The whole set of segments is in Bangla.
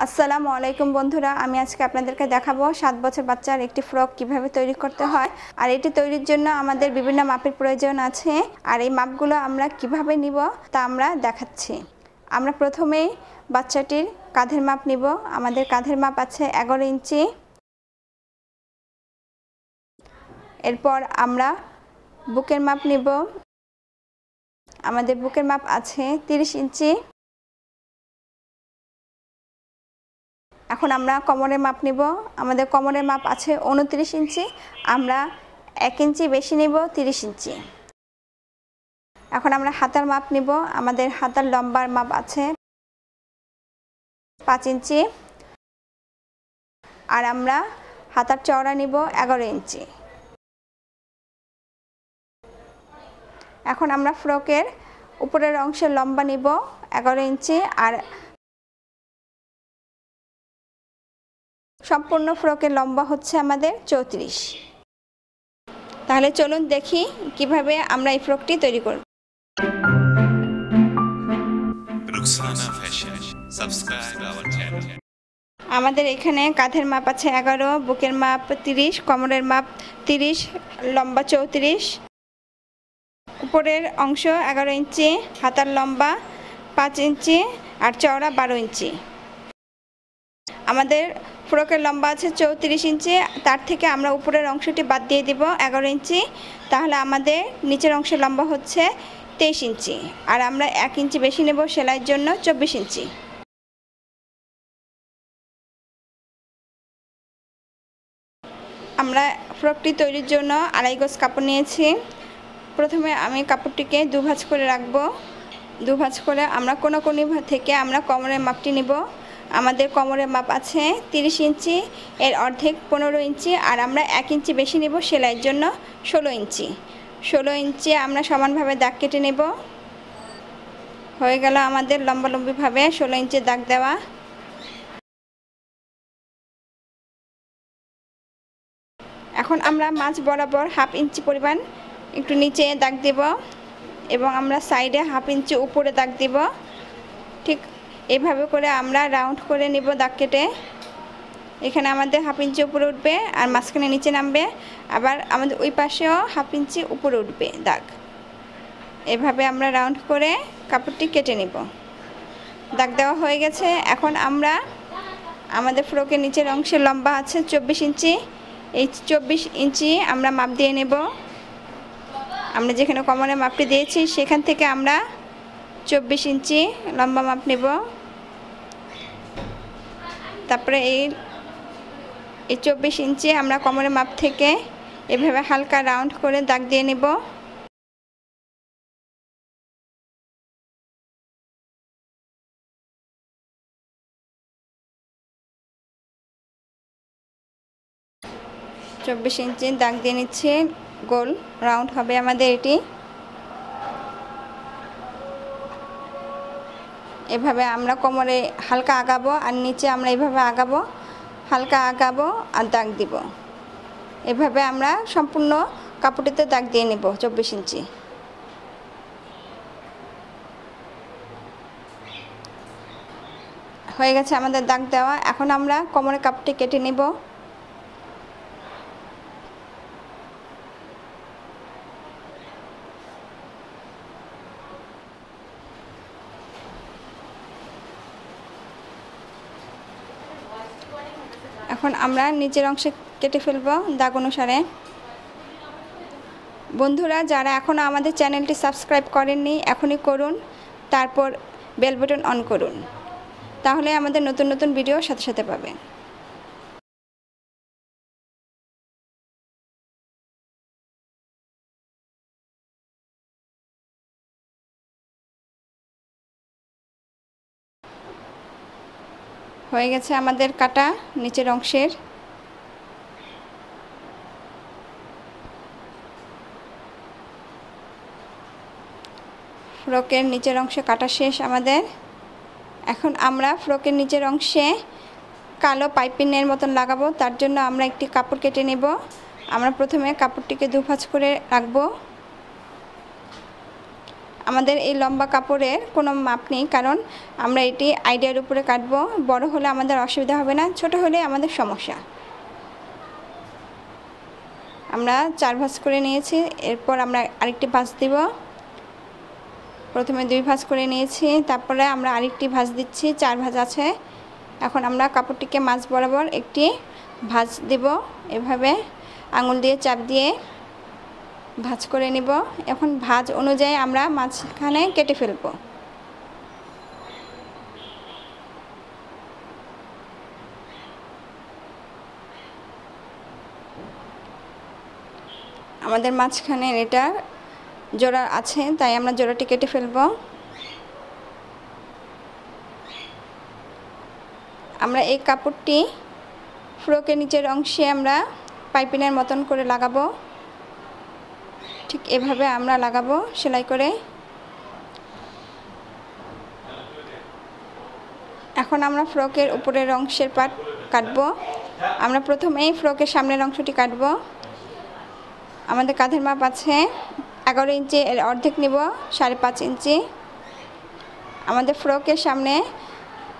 আসসালামু আলাইকুম বন্ধুরা, আমি আজকে আপনাদেরকে দেখাবো 7 বছর বাচ্চার একটি ফ্রক কিভাবে তৈরি করতে হয়। আর এটি তৈরির জন্য আমাদের বিভিন্ন মাপের প্রয়োজন আছে, আর এই মাপগুলো আমরা কিভাবে নিব তা আমরা দেখাচ্ছি। আমরা প্রথমেই বাচ্চাটির কাঁধের মাপ নিব। আমাদের কাঁধের মাপ আছে 11 ইঞ্চি। এরপর আমরা বুকের মাপ নিব। আমাদের বুকের মাপ আছে 30 ইঞ্চি। এখন আমরা কোমরের মাপ নিব। আমাদের কোমরের মাপ আছে 29 ইঞ্চি। আমরা 1 ইঞ্চি বেশি নিব, 30 ইঞ্চি। এখন আমরা হাতার মাপ নিব। আমাদের হাতার লম্বার মাপ আছে 5 ইঞ্চি। আর আমরা হাতার চওড়া নিব 11 ইঞ্চি। এখন আমরা ফ্রকের উপরের অংশের লম্বা নিব 11 ইঞ্চি। আর সম্পূর্ণ ফ্রকের লম্বা হচ্ছে আমাদের 34। তাহলে চলুন দেখি কিভাবে আমরা এই ফ্রকটি তৈরি করব। Rukshana Fashion. Subscribe our channel. আমাদের এখানে কাঁধের মাপ আছে 11, বুকের মাপ 30, কোমরের মাপ 30, লম্বা 34, উপরের অংশ 11 ইঞ্চি, হাতার লম্বা 5 ইঞ্চি আর চওড়া 12 ইঞ্চি। আমাদের ফ্রকের লম্বা আছে 34 ইঞ্চি, তার থেকে আমরা উপরের অংশটি বাদ দিয়ে দিব 11 ইঞ্চি। তাহলে আমাদের নিচের অংশের লম্বা হচ্ছে 23 ইঞ্চি। আর আমরা 1 ইঞ্চি বেশি নেব সেলাইয়ের জন্য, 24 ইঞ্চি। আমরা ফ্রকটি তৈরির জন্য 2.5 গজ কাপড় নিয়েছি। প্রথমে আমি কাপড়টিকে দুভাঁজ করে রাখবো। দুভাঁজ করে আমরা কোণাকুণি থেকে আমরা কোমরের মাপটি নিব। আমাদের কোমরের মাপ আছে 30 ইঞ্চি, এর অর্ধেক 15 ইঞ্চি। আর আমরা 1 ইঞ্চি বেশি নেব সেলাইয়ের জন্য, 16 ইঞ্চি। 16 ইঞ্চি আমরা সমানভাবে দাগ কেটে নেব। হয়ে গেল আমাদের লম্বালম্বিভাবে 16 ইঞ্চি দাগ দেওয়া। এখন আমরা মাঝ বরাবর 1/2 ইঞ্চি পরিমাণ একটু নিচে দাগ দেব এবং আমরা সাইডে 1/2 ইঞ্চি উপরে দাগ দেব। ঠিক এভাবে করে আমরা রাউন্ড করে নেব দাগ কেটে। এখানে আমাদের 1/2 ইঞ্চি উপরে উঠবে আর মাঝখানে নিচে নামবে। আবার আমাদের ওই পাশেও 1/2 ইঞ্চি উপরে উঠবে দাগ। এভাবে আমরা রাউন্ড করে কাপড়টি কেটে নেব। দাগ দেওয়া হয়ে গেছে। এখন আমরা আমাদের ফ্রকের নিচের অংশের লম্বা আছে 24 ইঞ্চি। এই 24 ইঞ্চি আমরা মাপ দিয়ে নেব। আমরা যেখানে কোমরের মাপটি দিয়েছি সেখান থেকে আমরা 24 ইঞ্চি লম্বা মাপ নেব। তারপরে এই 24 ইঞ্চি আমরা কোমরের মাপ থেকে এভাবে হালকা রাউন্ড করে দাগ দিয়ে নেব। চব্বিশ ইঞ্চি দাগ দিয়ে নিচ্ছে, গোল রাউন্ড হবে আমাদের এটি। এভাবে আমরা কোমরে হালকা আগাবো আর নিচে আমরা এভাবে আগাবো, হালকা আগাবো আর দাগ দিব। এভাবে আমরা সম্পূর্ণ কাপড়টিতে দাগ দিয়ে নেব 24 ইঞ্চি। হয়ে গেছে আমাদের দাগ দেওয়া। এখন আমরা কোমরের কাপড়টি কেটে নেব। এখন আমরা নিচের অংশে কেটে ফেলব দাগ অনুসারে। বন্ধুরা, যারা এখনও আমাদের চ্যানেলটি সাবস্ক্রাইব করেননি এখনই করুন, তারপর বেল বাটন অন করুন, তাহলে আমাদের নতুন নতুন ভিডিও সাথে সাথে পাবেন। হয়ে গেছে আমাদের কাটা নিচের অংশের। ফ্রকের নিচের অংশে কাটা শেষ আমাদের। এখন আমরা ফ্রকের নিচের অংশে কালো পাইপিনের মতন লাগাবো। তার জন্য আমরা একটি কাপড় কেটে নেব। আমরা প্রথমে কাপড়টিকে দুভাঁজ করে রাখবো। আমাদের এই লম্বা কাপড়ের কোনো মাপ নেই, কারণ আমরা এটি আইডিয়ার উপরে কাটবো। বড় হলে আমাদের অসুবিধা হবে না, ছোট হলে আমাদের সমস্যা। আমরা 4 ভাঁজ করে নিয়েছি, এরপর আমরা আরেকটি ভাঁজ দিব। প্রথমে 2 ভাঁজ করে নিয়েছি, তারপরে আমরা আরেকটি ভাঁজ দিচ্ছি, 4 ভাঁজ আছে। এখন আমরা কাপড়টিকে মাঝ বরাবর একটি ভাঁজ দেব, এভাবে আঙুল দিয়ে চাপ দিয়ে ভাঁজ করে নিব। এখন ভাঁজ অনুযায়ী আমরা মাঝখানে কেটে ফেলব। আমাদের মাঝখানে এটা জোড়া আছে, তাই আমরা জোড়াটি কেটে ফেলব। আমরা এই কাপড়টি ফ্রকের নিচের অংশে আমরা পাইপিনের মতন করে লাগাবো। ঠিক এভাবে আমরা লাগাবো সেলাই করে। এখন আমরা ফ্রকের উপরের অংশের পাট কাটবো। আমরা প্রথমেই ফ্রকের সামনের অংশটি কাটবো। আমাদের কাঁধের মাপ আছে 11 ইঞ্চি, এর অর্ধেক নিব 5.5 ইঞ্চি। আমাদের ফ্রকের সামনে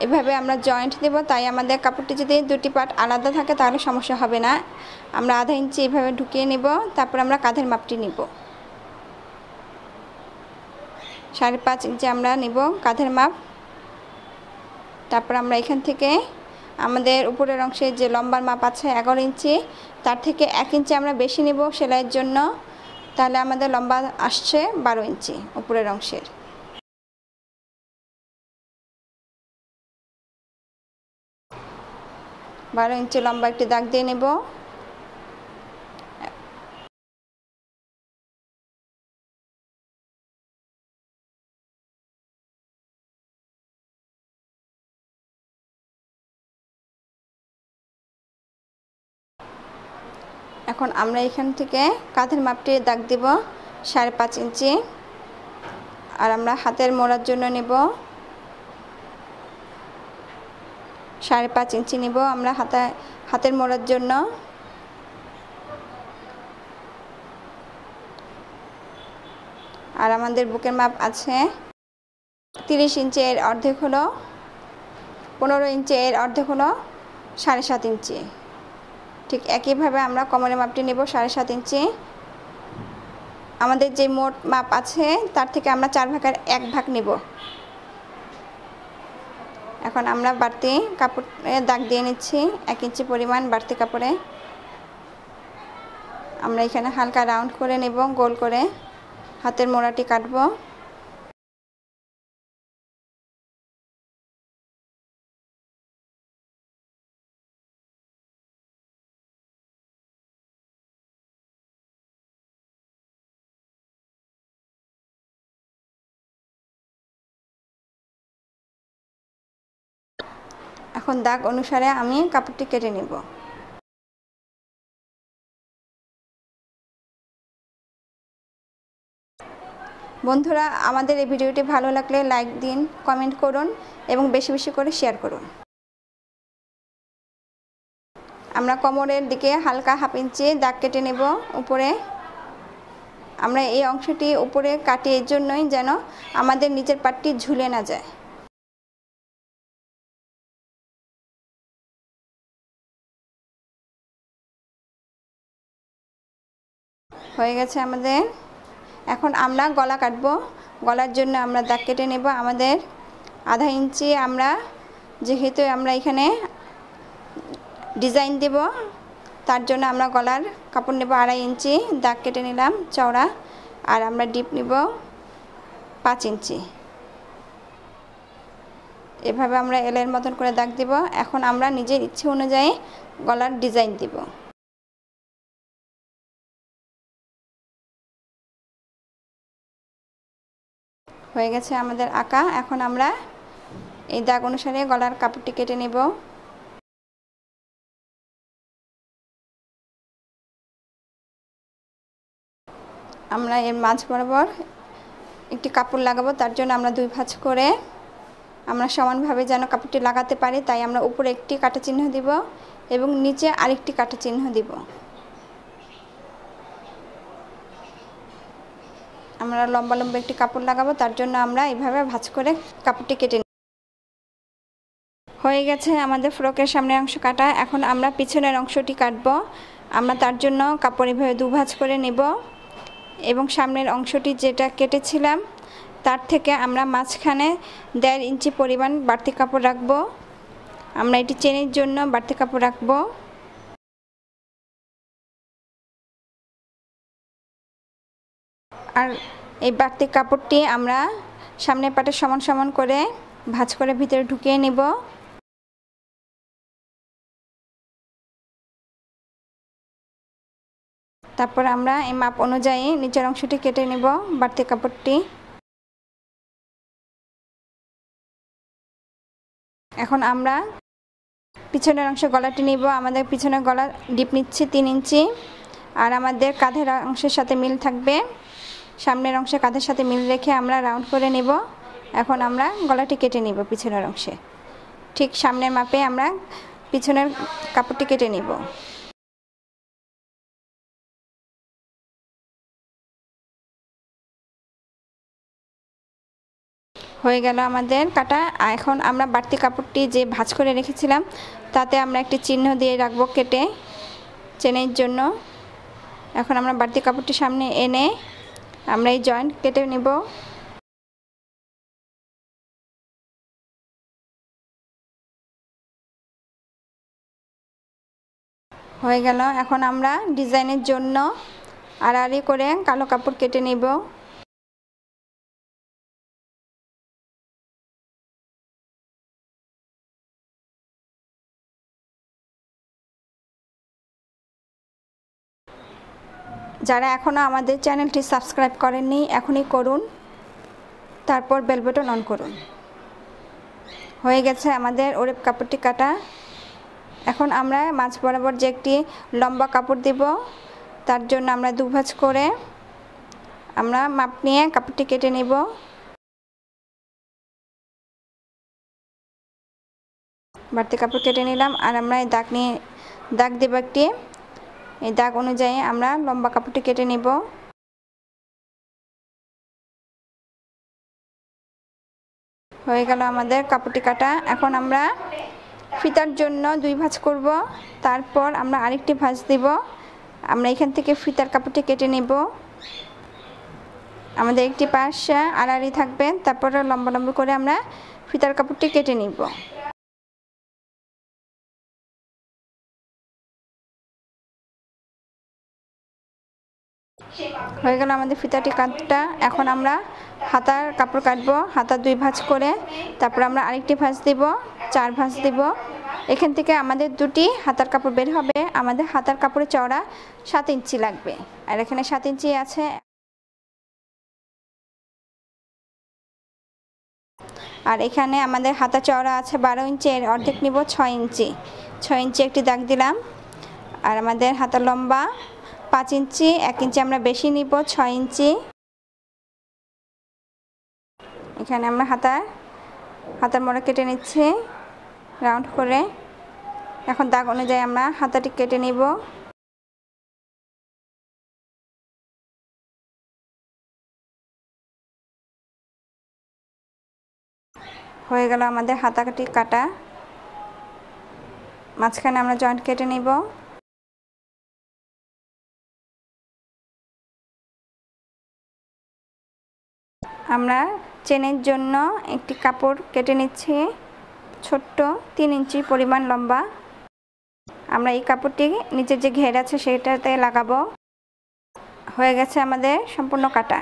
এভাবে আমরা জয়েন্ট দেব, তাই আমাদের কাপড়টি যদি দুটি পার্ট আলাদা থাকে তাহলে সমস্যা হবে না। আমরা আধা ইঞ্চি এভাবে ঢুকিয়ে নেব, তারপর আমরা কাঁধের মাপটি নিব। 5.5 ইঞ্চি আমরা নিব কাঁধের মাপ। তারপর আমরা এখান থেকে আমাদের উপরের অংশে যে লম্বার মাপ আছে 11 ইঞ্চি, তার থেকে 1 ইঞ্চি আমরা বেশি নিব সেলাইয়ের জন্য, তাহলে আমাদের লম্বা আসছে 12 ইঞ্চি উপরের অংশের। বারো ইঞ্চি লম্বা একটি দাগ দিয়ে নেব। এখন আমরা এখান থেকে কাঁধের মাপটি দাগ দিব 5.5 ইঞ্চি, আর আমরা হাতের মোড়ার জন্য নেব 5.5 ইঞ্চি নিব আমরা হাতের মোড়ার জন্য। আর আমাদের বুকের মাপ আছে 30 ইঞ্চি, এর অর্ধেক হলো 15 ইঞ্চি, এর অর্ধেক হলো 7.5 ইঞ্চি। ঠিক একইভাবে আমরা কোমরের মাপটি নেব 7.5 ইঞ্চি। আমাদের যে মোট মাপ আছে তার থেকে আমরা 4 ভাগের 1 ভাগ নেব। এখন আমরা বাড়তি কাপড়ে দাগ দিয়ে নিচ্ছি 1 ইঞ্চি পরিমাণ বাড়তি কাপড়ে। আমরা এখানে হালকা রাউন্ড করে নেব, গোল করে হাতের মোড়াটি কাটবো। এখন দাগ অনুসারে আমি কাপড়টি কেটে নেব। বন্ধুরা, আমাদের এই ভিডিওটি ভালো লাগলে লাইক দিন, কমেন্ট করুন এবং বেশি বেশি করে শেয়ার করুন। আমরা কোমরের দিকে হালকা 1/2 ইঞ্চি দাগ কেটে নেব উপরে। আমরা এই অংশটি উপরে কাটি এর জন্যই যেন আমাদের নিচের পাটটি ঝুলে না যায়। হয়ে গেছে আমাদের। এখন আমরা গলা কাটবো। গলার জন্য আমরা দাগ কেটে নেব আমাদের 1/2 ইঞ্চি। আমরা যেহেতু আমরা এখানে ডিজাইন দেব, তার জন্য আমরা গলার কাপড় নেব 2.5 ইঞ্চি, দাগ কেটে নিলাম চওড়া। আর আমরা ডিপ নেব 5 ইঞ্চি। এভাবে আমরা এলের মতন করে দাগ দেব। এখন আমরা নিজের ইচ্ছে অনুযায়ী গলার ডিজাইন দেব। হয়ে গেছে আমাদের আঁকা। এখন আমরা এই দাগ অনুসারে গলার কাপড়টি কেটে নেব। আমরা এর মাঝ বরাবর একটি কাপড় লাগাবো, তার জন্য আমরা 2 ভাঁজ করে আমরা সমানভাবে যেন কাপড়টি লাগাতে পারি, তাই আমরা উপরে একটি কাটা চিহ্ন দিব এবং নিচে আরেকটি কাটা চিহ্ন দিব। আমরা লম্বা লম্বা একটি কাপড় লাগাবো, তার জন্য আমরা এইভাবে ভাঁজ করে কাপড়টি কেটে নিই। হয়ে গেছে আমাদের ফ্রকের সামনের অংশ কাটা। এখন আমরা পিছনের অংশটি কাটবো। আমরা তার জন্য কাপড় এভাবে দুভাঁজ করে নেব এবং সামনের অংশটি যেটা কেটেছিলাম তার থেকে আমরা মাঝখানে 1.5 ইঞ্চি পরিমাণ বাড়তি কাপড় রাখবো। আমরা এটি চেনের জন্য বাড়তি কাপড় রাখবো। আর এই বাড়তি কাপড়টি আমরা সামনের পাটে সমান সমান করে ভাঁজ করে ভিতরে ঢুকিয়ে নেব। তারপর আমরা এই মাপ অনুযায়ী নিচের অংশটি কেটে নেব বাড়তি কাপড়টি। এখন আমরা পিছনের অংশ গলাটি নিব। আমাদের পিছনের গলা ডিপ নিচ্ছি 3 ইঞ্চি, আর আমাদের কাঁধের অংশের সাথে মিল থাকবে। সামনের অংশে কাঁধের সাথে মিল রেখে আমরা রাউন্ড করে নেব। এখন আমরা গলাটি কেটে নিব পিছনের অংশে, ঠিক সামনের মাপে আমরা পিছনের কাপড়টি কেটে নিব। হয়ে গেল আমাদের কাটা। এখন আমরা বাড়তি কাপড়টি যে ভাঁজ করে রেখেছিলাম তাতে আমরা একটি চিহ্ন দিয়ে রাখবো কেটে চেনের জন্য। এখন আমরা বাড়তি কাপড়টি সামনে এনে আমরা এই জয়েন্ট কেটে নেব। হয়ে গেল। এখন আমরা ডিজাইনের জন্য আড়াআড়ি করে কালো কাপড় কেটে নেব। যারা এখনও আমাদের চ্যানেলটি সাবস্ক্রাইব করেননি এখনই করুন, তারপর বেল বাটন অন করুন। হয়ে গেছে আমাদের ওড়েপ কাপড়টি কাটা। এখন আমরা মাঝ বরাবর যে একটি লম্বা কাপড় দেব তার জন্য আমরা দুভাঁজ করে আমরা মাপ নিয়ে কাপড়টি কেটে নেব। বাড়তি কাপড় কেটে নিলাম, আর আমরা এই দাগ দেব একটি। এই দাগ অনুযায়ী আমরা লম্বা কাপড়টি কেটে নেব। হয়ে গেল আমাদের কাপড়টি কাটা। এখন আমরা ফিতার জন্য 2 ভাঁজ করব, তারপর আমরা আরেকটি ভাঁজ দেব। আমরা এখান থেকে ফিতার কাপড়টি কেটে নেব। আমাদের একটি পাশ আড়াআড়ি থাকবে, তারপর লম্বা লম্বা করে আমরা ফিতার কাপড়টি কেটে নিব। হয়ে গেল আমাদের ফিতাটি কাটা। এখন আমরা হাতার কাপড় কাটবো। হাতা 2 ভাঁজ করে তারপর আমরা আরেকটি ভাঁজ দেব, 4 ভাঁজ দেব। এখান থেকে আমাদের 2টি হাতার কাপড় বের হবে। আমাদের হাতার কাপড়ের চওড়া 7 ইঞ্চি লাগবে, আর এখানে 7 ইঞ্চি আছে। আর এখানে আমাদের হাতা চওড়া আছে 12 ইঞ্চি, এর অর্ধেক নিব 6 ইঞ্চি। 6 ইঞ্চি একটি দাগ দিলাম। আর আমাদের হাতা লম্বা 5 ইঞ্চি, 1 ইঞ্চি আমরা বেশি নিব, 6 ইঞ্চি। এখানে আমরা হাতার মোড়া কেটে নিচ্ছি রাউন্ড করে। এখন দাগ অনুযায়ী আমরা হাতাটি কেটে নিব। হয়ে গেল আমাদের হাতাটি কাটা। মাঝখানে আমরা জয়েন্ট কেটে নিব। আমরা চেনের জন্য একটি কাপড় কেটে নিচ্ছি ছোট্ট 3 ইঞ্চি পরিমাণ লম্বা। আমরা এই কাপড়টি নিচের যে ঘের আছে সেটাতে লাগাবো। হয়ে গেছে আমাদের সম্পূর্ণ কাটা।